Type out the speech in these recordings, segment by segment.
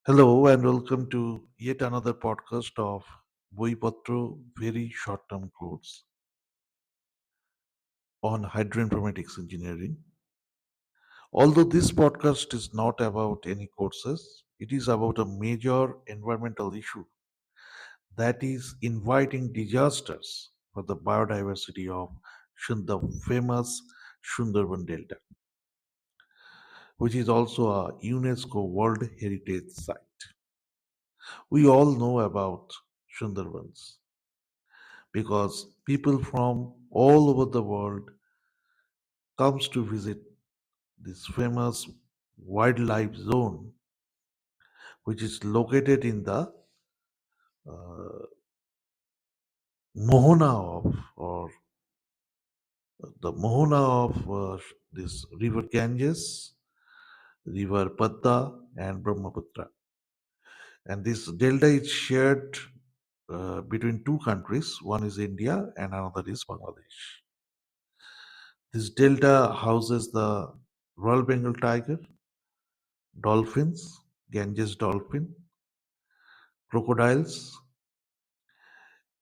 Hello and welcome to yet another podcast of Boipatro Very Short Term Course on Hydroinformatics Engineering. Although this podcast is not about any courses, it is about a major environmental issue that is inviting disasters for the biodiversity of the famous Sunderban Delta, which is also a UNESCO World Heritage Site. We all know about Sundarbans because people from all over the world comes to visit this famous wildlife zone which is located in the uh, mohona of or the mohona of this river Ganges, river Padda and Brahmaputra, and this delta is shared between two countries. One is India and another is Bangladesh. This delta houses the Royal Bengal tiger, dolphins, Ganges dolphin, crocodiles,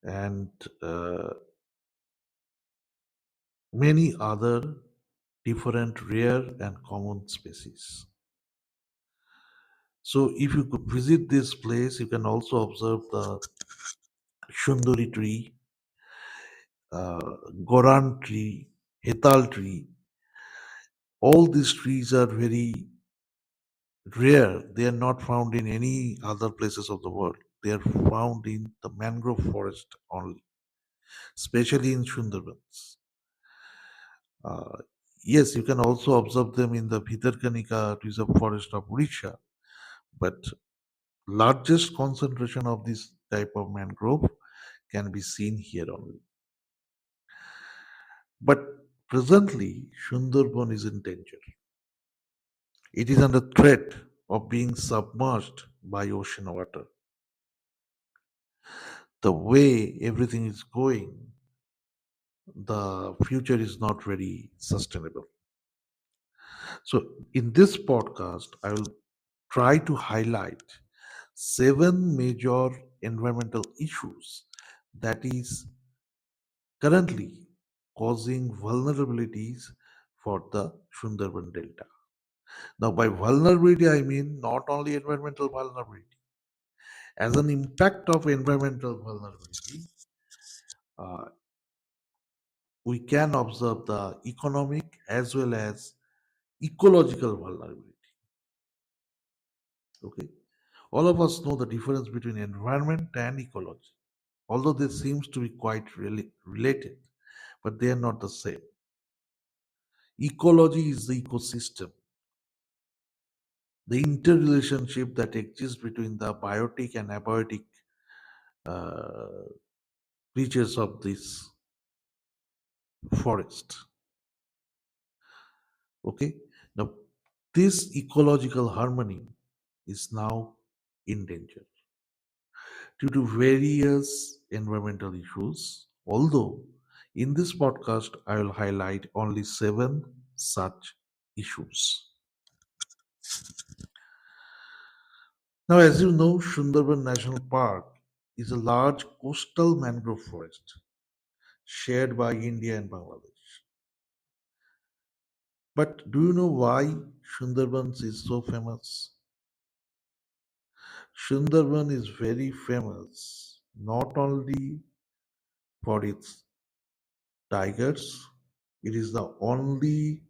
and many other different rare and common species. So, if you could visit this place, you can also observe the Shunduri tree, Goran tree, Hetal tree. All these trees are very rare. They are not found in any other places of the world. They are found in the mangrove forest only, especially in Sundarbans. Uh, yes, you can also observe them in the Bhitarkanika Reserve Forest of Odisha, but largest concentration of this type of mangrove can be seen here only. But presently, Sundarban is in danger. It is under threat of being submerged by ocean water. The way everything is going, the future is not very sustainable. So, in this podcast, I will try to highlight seven major environmental issues that is currently causing vulnerabilities for the Sundarban Delta. Now, by vulnerability, I mean not only environmental vulnerability. As an impact of environmental vulnerability, uh, we can observe the economic as well as ecological vulnerability. Okay, all of us know the difference between environment and ecology, although they seems to be quite really related, but they are not the same. Ecology is the ecosystem, the interrelationship that exists between the biotic and abiotic uh, creatures of this forest. Okay, now this ecological harmony is now in danger due to various environmental issues. Although in this podcast, I will highlight only seven such issues. Now, as you know, Sundarban National Park is a large coastal mangrove forest shared by India and Bangladesh. But do you know why Sundarbans is so famous? Sundarban is very famous not only for its tigers, it is the only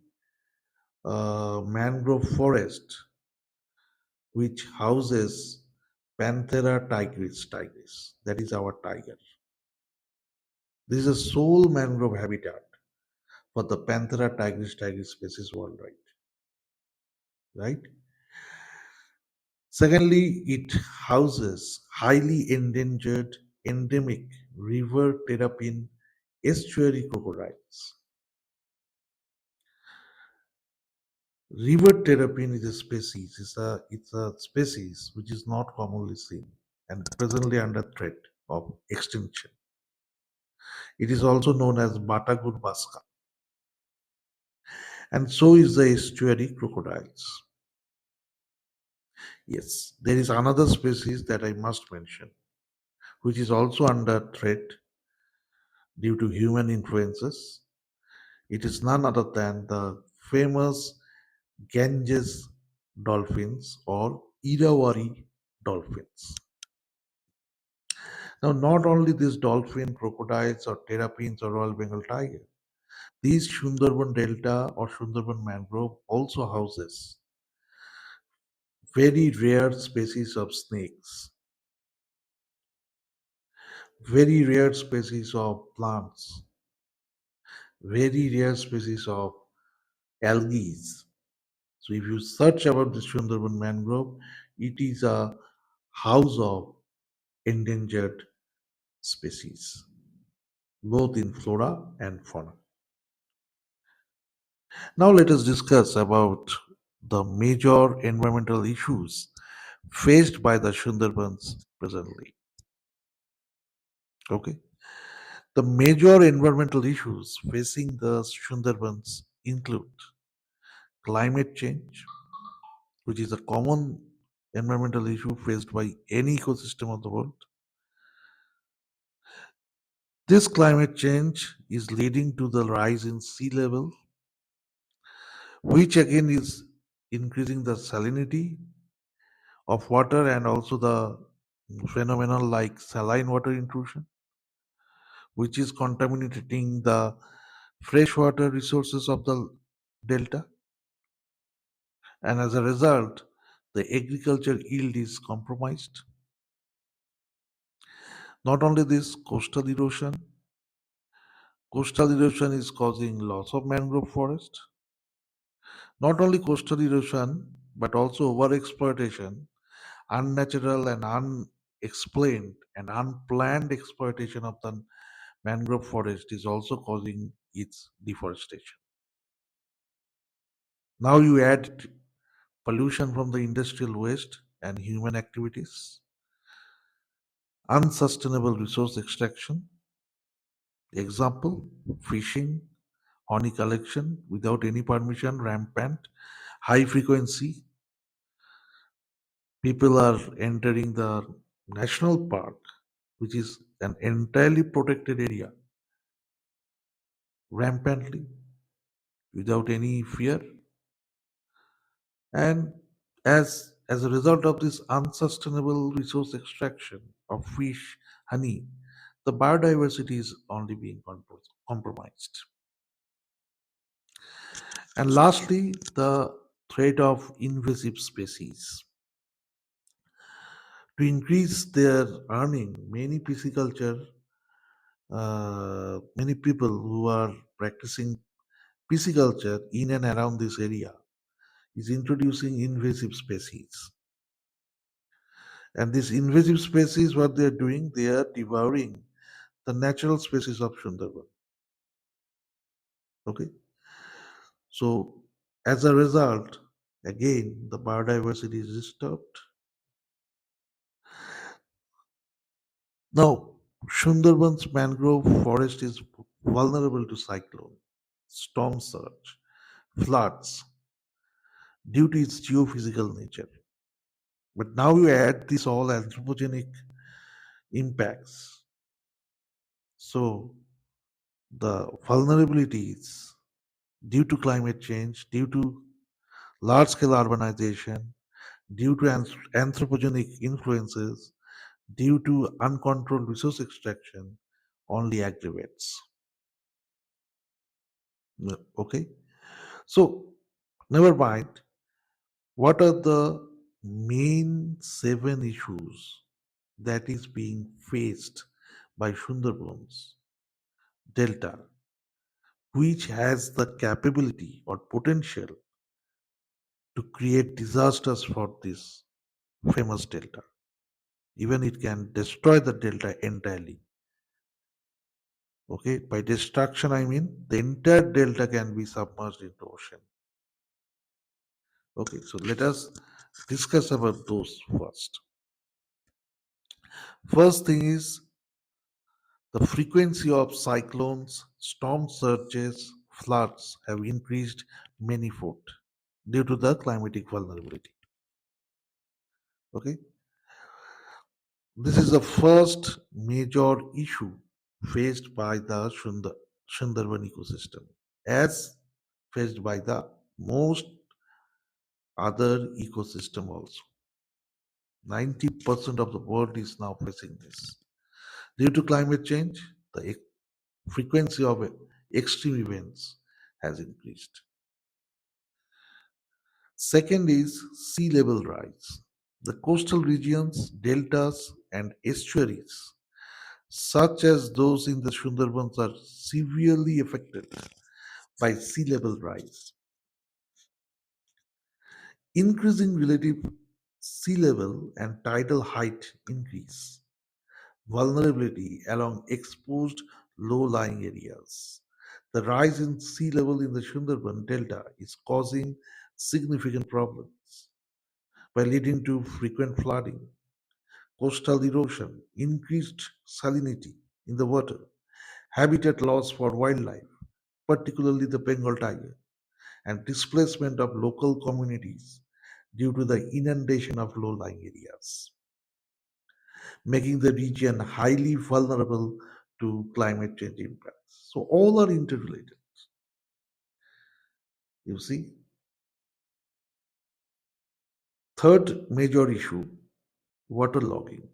mangrove forest which houses Panthera tigris. That is our tiger. This is a sole mangrove habitat for the Panthera tigris species worldwide. Right? Secondly, it houses highly endangered endemic river terrapin estuary crocodiles. River terrapin is a species. It's a species which is not commonly seen and presently under threat of extinction. It is also known as Batagur baska, and so is the estuary crocodiles. Yes, there is another species that I must mention, which is also under threat due to human influences. It is none other than the famous Ganges dolphins or Irawari dolphins. Now, not only this dolphin, crocodiles, or terrapins or Royal Bengal tiger, these Sundarban Delta or Sundarban mangrove also houses very rare species of snakes, very rare species of plants, very rare species of algae. So if you search about the Sundarban mangrove, it is a house of endangered species, both in flora and fauna. Now let us discuss about the major environmental issues faced by the Sundarbans presently. Okay. The major environmental issues facing the Sundarbans include climate change, which is a common environmental issue faced by any ecosystem of the world. This climate change is leading to the rise in sea level, which again is increasing the salinity of water and also the phenomenon like saline water intrusion, which is contaminating the freshwater resources of the delta. And as a result, the agriculture yield is compromised. Not only this, coastal erosion is causing loss of mangrove forest. Not only coastal erosion, but also over-exploitation, unnatural and unexplained and unplanned exploitation of the mangrove forest is also causing its deforestation. Now you add pollution from the industrial waste and human activities, unsustainable resource extraction, example, fishing, honey collection without any permission, rampant, high frequency. People are entering the national park, which is an entirely protected area, rampantly, without any fear. And as a result of this unsustainable resource extraction of fish, honey, the biodiversity is only being compromised. And lastly, the threat of invasive species. To increase their earning, many people who are practicing pisciculture in and around this area is introducing invasive species. And these invasive species, what they are doing, they are devouring the natural species of Sundarban. Okay, so as a result, again the biodiversity is disturbed. Now, Sundarban's mangrove forest is vulnerable to cyclone, storm surge, floods due to its geophysical nature. But now you add this all anthropogenic impacts. So the vulnerabilities due to climate change, due to large scale urbanization, due to anthropogenic influences, due to uncontrolled resource extraction only aggravates. Okay, so never mind. What are the main seven issues that is being faced by Sundarbans Delta, which has the capability or potential to create disasters for this famous delta? Even it can destroy the delta entirely. Okay, by destruction I mean the entire delta can be submerged into ocean. Okay, so let us discuss about those first. First thing is the frequency of cyclones, storm surges, floods have increased many fold due to the climatic vulnerability. Okay, this is the first major issue faced by the Sundarban ecosystem, as faced by the most other ecosystem also. 90% of the world is now facing this. Due to climate change, the frequency of extreme events has increased. Second is sea level rise. The coastal regions, deltas, and estuaries, such as those in the Sundarbans, are severely affected by sea level rise. Increasing relative sea level and tidal height increase vulnerability along exposed low-lying areas. The rise in sea level in the Sundarban Delta is causing significant problems by leading to frequent flooding, coastal erosion, increased salinity in the water, habitat loss for wildlife, particularly the Bengal tiger, and displacement of local communities due to the inundation of low-lying areas, making the region highly vulnerable to climate change impacts. So all are interrelated. You see, third major issue, waterlogging.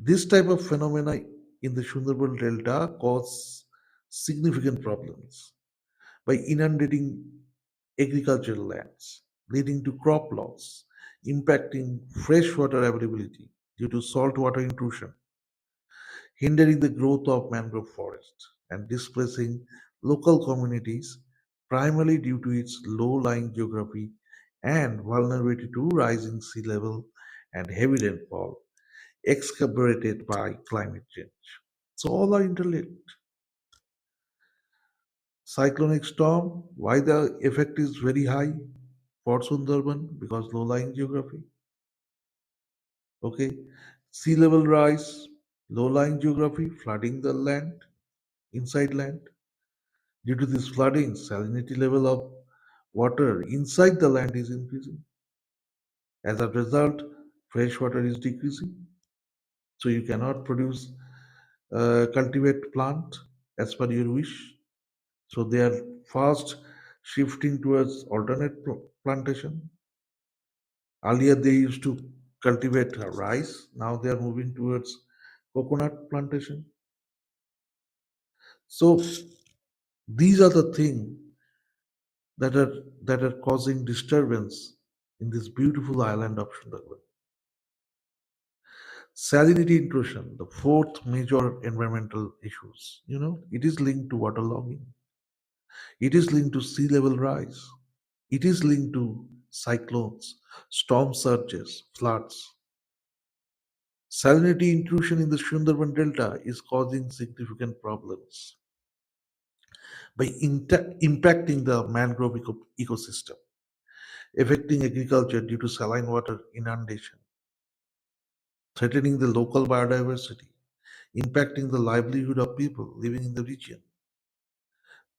This type of phenomena in the Sundarban Delta cause significant problems by inundating agricultural lands, leading to crop loss, impacting freshwater availability due to saltwater intrusion, hindering the growth of mangrove forests, and displacing local communities primarily due to its low-lying geography and vulnerability to rising sea level and heavy rainfall exacerbated by climate change. So all are interlinked. Cyclonic storm, why the effect is very high for Sundarban? Because low-lying geography. Okay. Sea level rise, low-lying geography, flooding the land, inside land. Due to this flooding, salinity level of water inside the land is increasing. As a result, fresh water is decreasing. So you cannot produce, cultivate plant as per your wish. So they are fast shifting towards alternate plantation. Earlier they used to cultivate rice. Now they are moving towards coconut plantation. So these are the things that are causing disturbance in this beautiful island of Sundarban. Salinity intrusion, the fourth major environmental issues. It is linked to waterlogging. It is linked to sea level rise. It is linked to cyclones, storm surges, floods. Salinity intrusion in the Sundarban Delta is causing significant problems by impacting the mangrove ecosystem, affecting agriculture due to saline water inundation, threatening the local biodiversity, impacting the livelihood of people living in the region,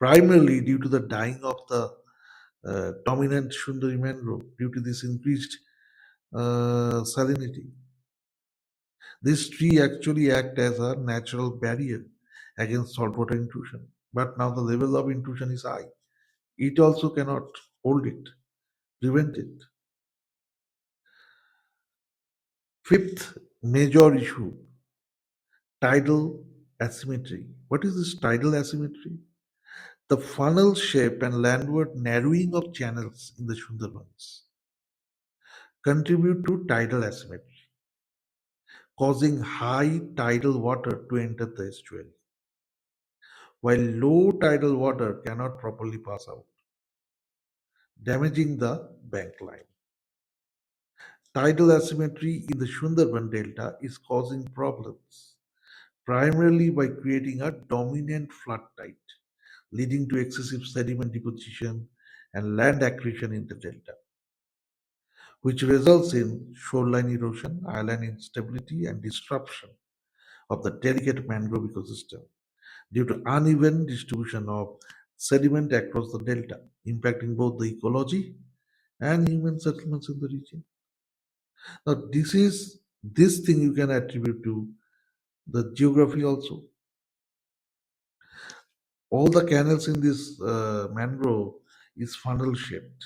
primarily due to the dying of the dominant Sundari mangrove due to this increased salinity. This tree actually act as a natural barrier against saltwater intrusion. But now the level of intrusion is high. It also cannot hold it, prevent it. Fifth major issue, tidal asymmetry. What is this tidal asymmetry? The funnel shape and landward narrowing of channels in the Sundarbans contribute to tidal asymmetry, causing high tidal water to enter the estuary, while low tidal water cannot properly pass out, damaging the bank line. Tidal asymmetry in the Sundarban Delta is causing problems, primarily by creating a dominant flood tide, leading to excessive sediment deposition and land accretion in the delta, which results in shoreline erosion, island instability, and disruption of the delicate mangrove ecosystem due to uneven distribution of sediment across the delta, impacting both the ecology and human settlements in the region. Now, this thing you can attribute to the geography also. All the canals in this mangrove is funnel shaped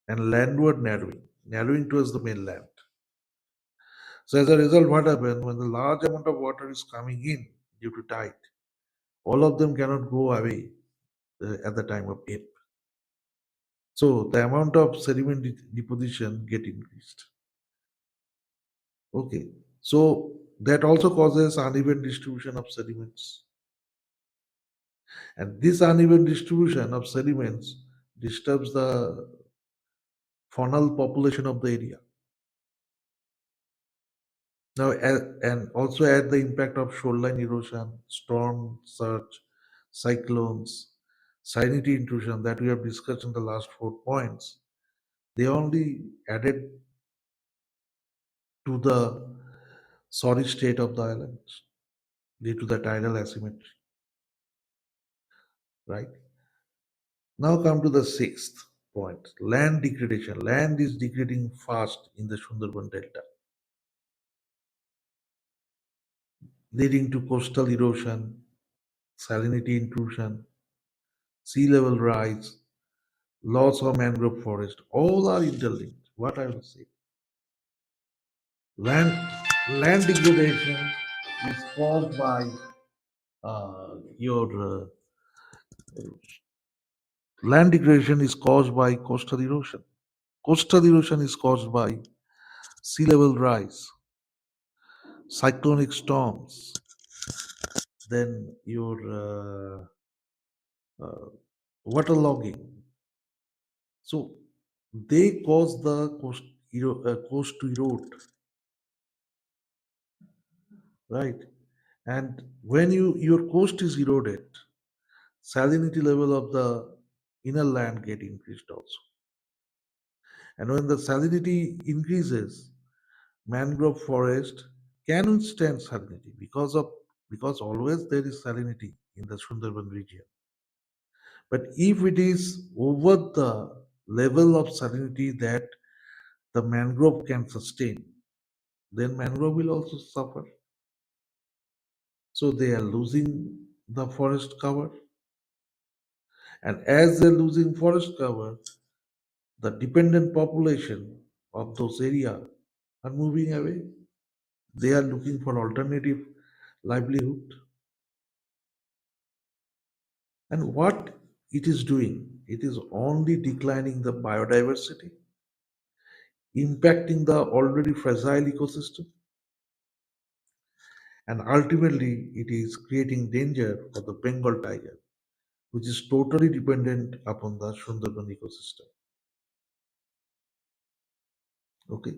and landward narrowing towards the mainland. So as a result, what happens when the large amount of water is coming in due to tide, all of them cannot go away at the time of ebb. So the amount of sediment deposition get increased. Okay. So that also causes uneven distribution of sediments. And this uneven distribution of sediments disturbs the faunal population of the area. Now, and also add the impact of shoreline erosion, storm surge, cyclones, salinity intrusion that we have discussed in the last 4 points. They only added to the sorry state of the islands due to the tidal asymmetry, right? Now come to the sixth point, land degradation. Land is degrading fast in the Sundarban Delta, leading to coastal erosion, salinity intrusion, sea level rise, loss of mangrove forest. All are interlinked. What I will say, land land degradation is caused by your land degradation is caused by coastal erosion. Coastal erosion is caused by sea level rise, cyclonic storms, then your waterlogging. So they cause the coast to erode, right? And when your coast is eroded, salinity level of the inner land get increased also. And when the salinity increases, mangrove forest can withstand salinity because always there is salinity in the Sundarban region. But if it is over the level of salinity that the mangrove can sustain, then mangrove will also suffer. So they are losing the forest cover. And as they're losing forest cover, the dependent population of those areas are moving away. They are looking for alternative livelihood. And what it is doing, it is only declining the biodiversity, impacting the already fragile ecosystem, and ultimately it is creating danger for the Bengal tiger, which is totally dependent upon the Sundarban ecosystem. Okay,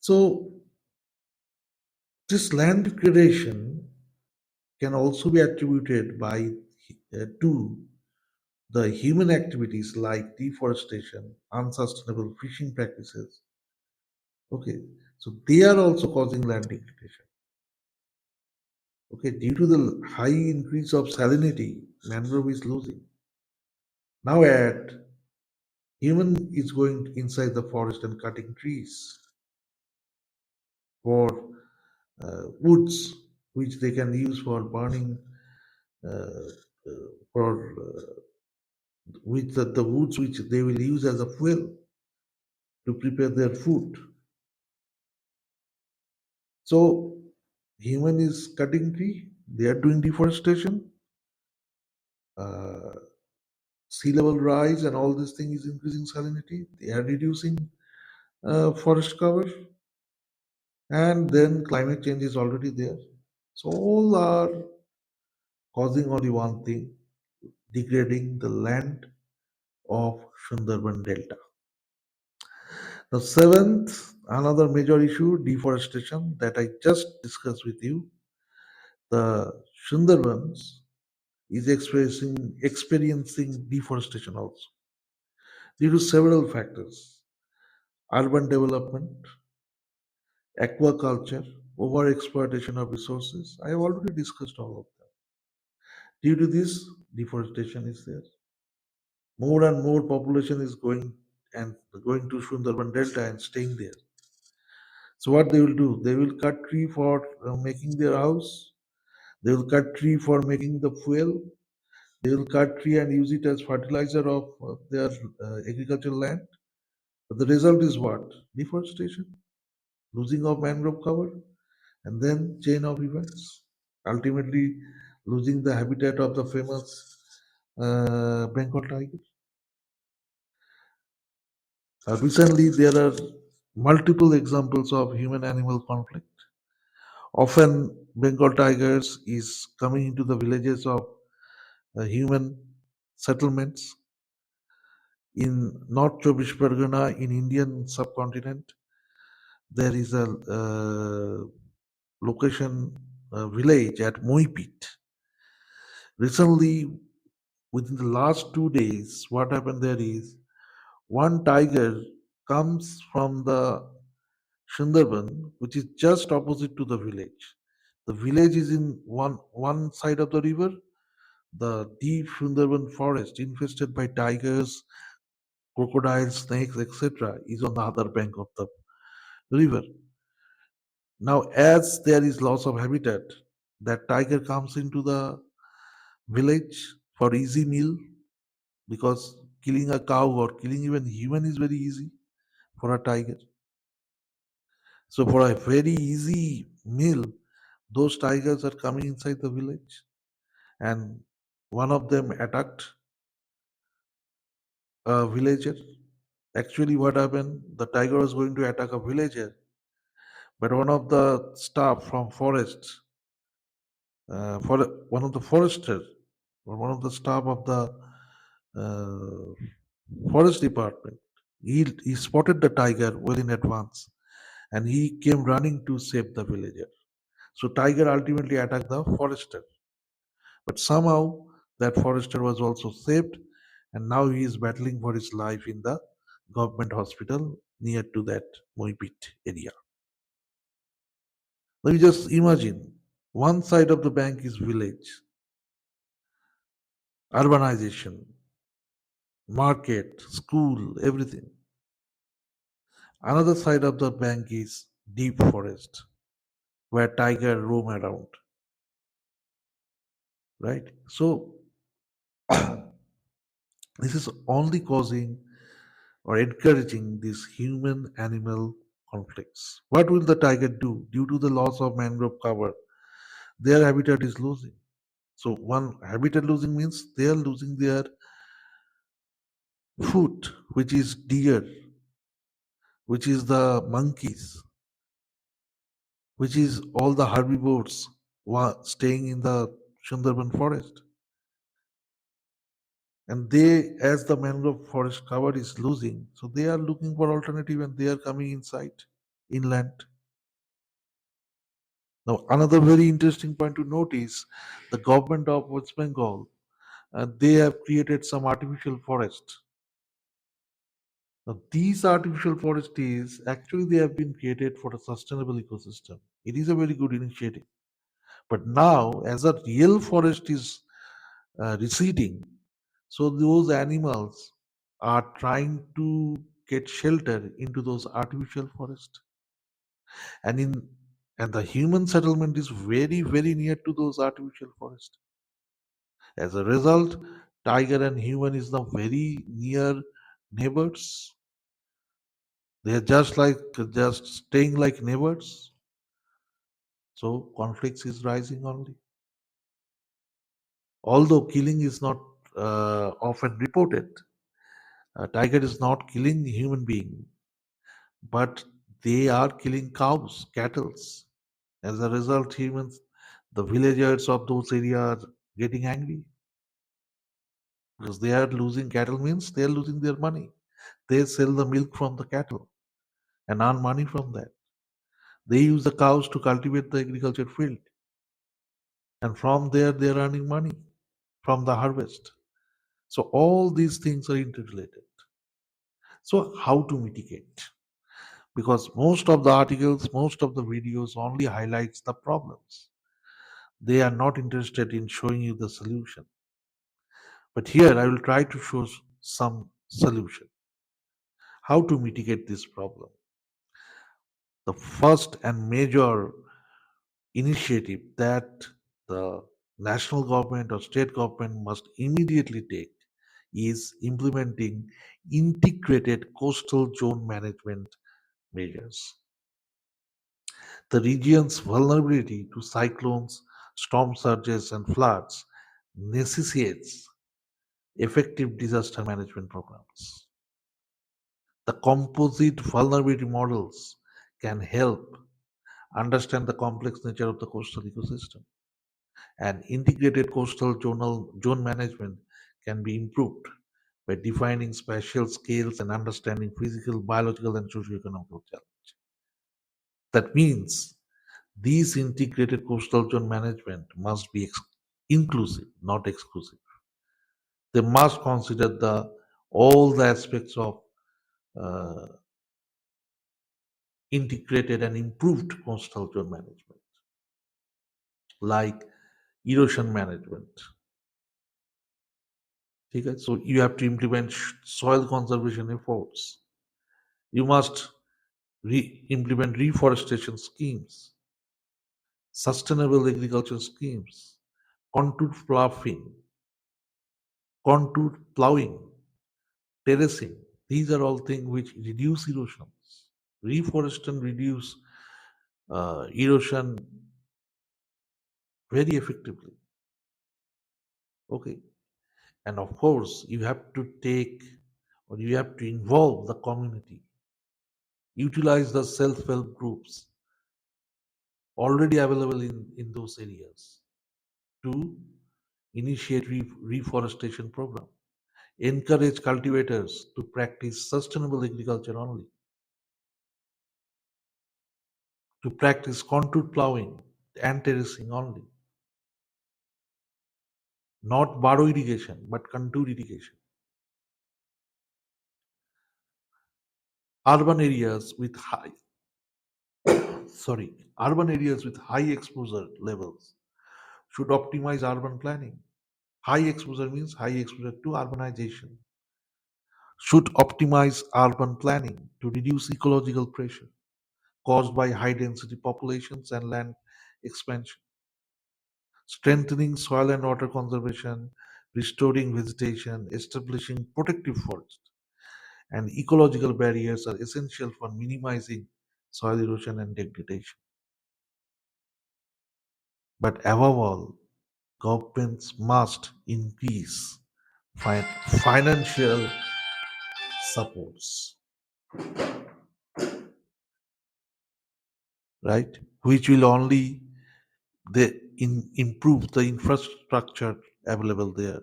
so this land degradation can also be attributed to the human activities like deforestation, unsustainable fishing practices. Okay, so they are also causing land degradation. Okay, due to the high increase of salinity, mangrove is losing. Now add human is going inside the forest and cutting trees for woods, which they can use for burning, uh, for which the woods which they will use as a fuel to prepare their food. So human is cutting tree, they are doing deforestation, uh, sea level rise and all this thing is increasing salinity. They are reducing forest cover, and then climate change is already there. So all are causing only one thing, degrading the land of Sundarban Delta. The seventh, another major issue, deforestation that I just discussed with you. The Sundarbans is experiencing deforestation also due to several factors: urban development, aquaculture, over-exploitation of resources. I have already discussed all of them. Due to this, deforestation is there. More and more population is going and going to Sunderban Delta and staying there. So what they will do? They will cut tree for making their house. They will cut tree for making the fuel. They will cut tree and use it as fertilizer of their agricultural land. But the result is what? Deforestation, losing of mangrove cover, and then chain of events. Ultimately, losing the habitat of the famous Bengal tiger. Recently, there are multiple examples of human-animal conflict. Often, Bengal tigers is coming into the villages of human settlements in North Chobbish Pargana in Indian subcontinent. There is a location village at Moipit. Recently, within the last 2 days, what happened there is one tiger comes from the Sundarban, which is just opposite to the village. The village is in one side of the river. The deep Sundarban forest, infested by tigers, crocodiles, snakes, etc., is on the other bank of the river. Now, as there is loss of habitat, that tiger comes into the village for easy meal because killing a cow or killing even human is very easy for a tiger. So, for a very easy meal, those tigers are coming inside the village, and one of them attacked a villager. Actually, what happened? The tiger was going to attack a villager, but one of the staff from forest, for one of the forester, or one of the staff of the forest department, he spotted the tiger well in advance, and he came running to save the villager. So tiger ultimately attacked the forester, but somehow that forester was also saved, and now he is battling for his life in the government hospital near to that Moipit area. Now you just imagine, one side of the bank is village, urbanization, market, school, everything. Another side of the bank is deep forest where tiger roam around, right? So this is only causing or encouraging these human animal conflicts. What will the tiger do? Due to the loss of mangrove cover, their habitat is losing. So one habitat losing means they are losing their food, which is deer, which is the monkeys, which is all the herbivores staying in the Sundarban forest. And they, as the mangrove forest cover is losing, so they are looking for alternative and they are coming inside, inland. Now, another very interesting point to note is the government of West Bengal, they have created some artificial forest. Now, these artificial forests is actually they have been created for a sustainable ecosystem. It is a very good initiative. But now, as a real forest is receding, so those animals are trying to get shelter into those artificial forests, and in and the human settlement is very near to those artificial forests. As a result, tiger and human is now very near neighbors. They are just staying like neighbors. So conflicts is rising only. Although killing is not often reported, tiger is not killing human being, but they are killing cows, cattle. As a result, humans, the villagers of those areas are getting angry because they are losing cattle means they are losing their money. They sell the milk from the cattle and earn money from that. They use the cows to cultivate the agriculture field, and from there they are earning money from the harvest. So all these things are interrelated. So how to mitigate? Because most of the articles, most of the videos only highlights the problems. They are not interested in showing you the solution. But here I will try to show some solution. How to mitigate this problem? The first and major initiative that the national government or state government must immediately take is implementing integrated coastal zone management measures. The region's vulnerability to cyclones, storm surges, and floods necessitates effective disaster management programs. The composite vulnerability models can help understand the complex nature of the coastal ecosystem, and integrated coastal zone management can be improved by defining spatial scales and understanding physical, biological, and socioeconomic challenges. That means these integrated coastal zone management must be inclusive, not exclusive. They must consider all the aspects of uh, integrated and improved coastal zone management, like erosion management. Okay? So you have to implement soil conservation efforts. You must implement reforestation schemes, sustainable agriculture schemes, contour ploughing, contour plowing, terracing. These are all things which reduce erosions. Reforestation reduce erosion very effectively. Okay, and of course you have to take or you have to involve the community, utilize the self-help groups already available in those areas to initiate reforestation program, encourage cultivators to practice sustainable agriculture only, to practice contour plowing and terracing only, not borrow irrigation but contour irrigation. Urban areas with high urban areas with high exposure levels should optimize urban planning. High exposure means high exposure to urbanization. Should optimize urban planning to reduce ecological pressure caused by high density populations and land expansion. Strengthening soil and water conservation, restoring vegetation, establishing protective forests, and ecological barriers are essential for minimizing soil erosion and degradation. But above all, governments must increase financial supports, right? Which will only improve the infrastructure available there.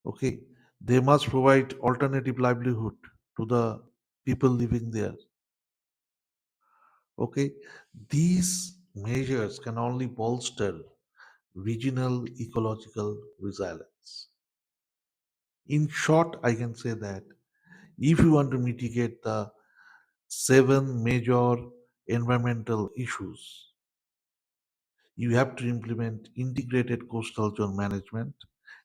Okay, they must provide alternative livelihood to the people living there. Okay, these measures can only bolster regional ecological resilience. In short, I can say that if you want to mitigate the seven major environmental issues, you have to implement integrated coastal zone management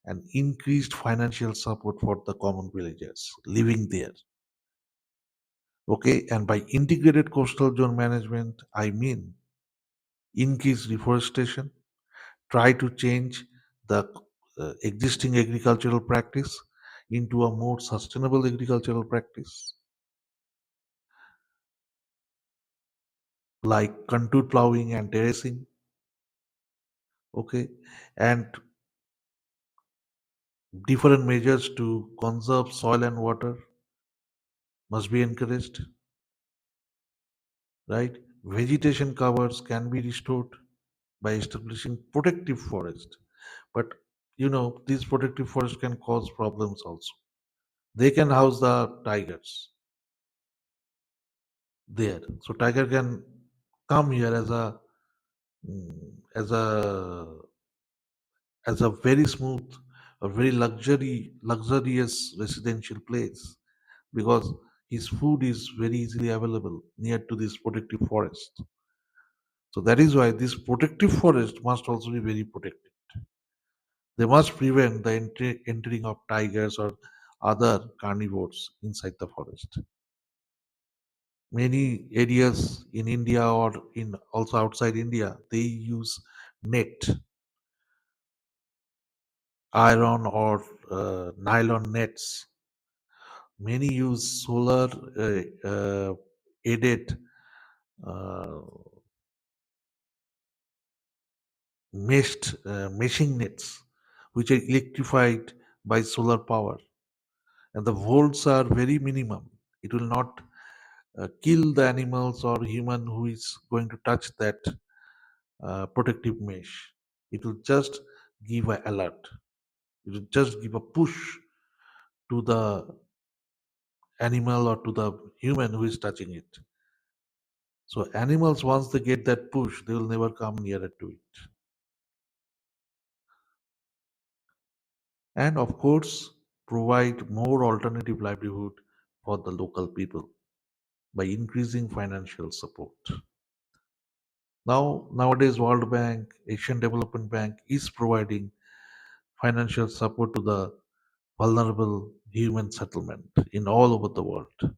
and increased financial support for the common villagers living there. Okay, and by integrated coastal zone management, I mean increase reforestation, try to change the existing agricultural practice into a more sustainable agricultural practice, like contour plowing and terracing. Okay, and different measures to conserve soil and water must be encouraged, right? Vegetation covers can be restored by establishing protective forest. But these protective forests can cause problems also. They can house the tigers there. So tiger can come here as a very smooth or very luxurious residential place because his food is very easily available near to this protective forest. So that is why this protective forest must also be very protected. They must prevent the entering of tigers or other carnivores inside the forest. Many areas in India or in also outside India, they use net, iron or nylon nets. Many use solar aided uh, meshing nets, which are electrified by solar power, and the volts are very minimum. It will not kill the animals or human who is going to touch that protective mesh. It will just give an alert. It will just give a push to the animal or to the human who is touching it. So animals, once they get that push, they will never come nearer to it. And of course, provide more alternative livelihood for the local people by increasing financial support. Nowadays, World Bank, Asian Development Bank is providing financial support to the vulnerable human settlement in all over the world.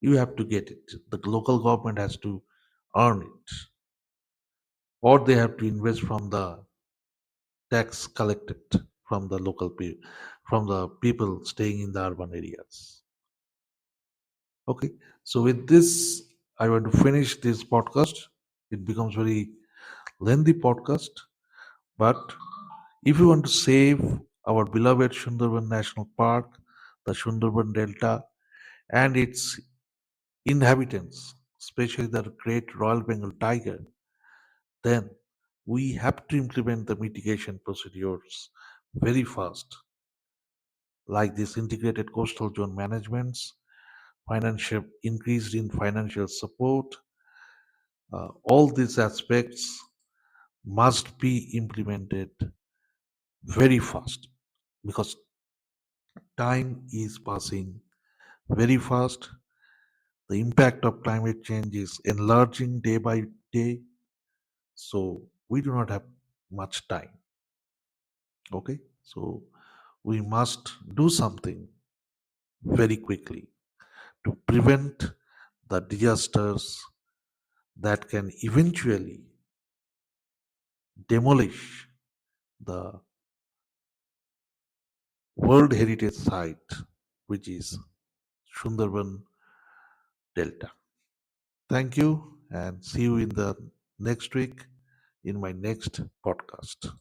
You have to get it. The local government has to earn it, or they have to invest from the tax collected from the from the people staying in the urban areas. Okay, so with this, I want to finish this podcast. It becomes very lengthy podcast, but if you want to save our beloved Sundarban National Park, the Sundarban Delta, and its inhabitants, especially the great Royal Bengal tiger, then we have to implement the mitigation procedures very fast, like this integrated coastal zone managements, financial increase in financial support. All these aspects must be implemented very fast because time is passing very fast. The impact of climate change is enlarging day by day, so we do not have much time. Okay, so we must do something very quickly to prevent the disasters that can eventually demolish the World Heritage Site, which is Sundarban Delta. Thank you and see you in the next week in my next podcast.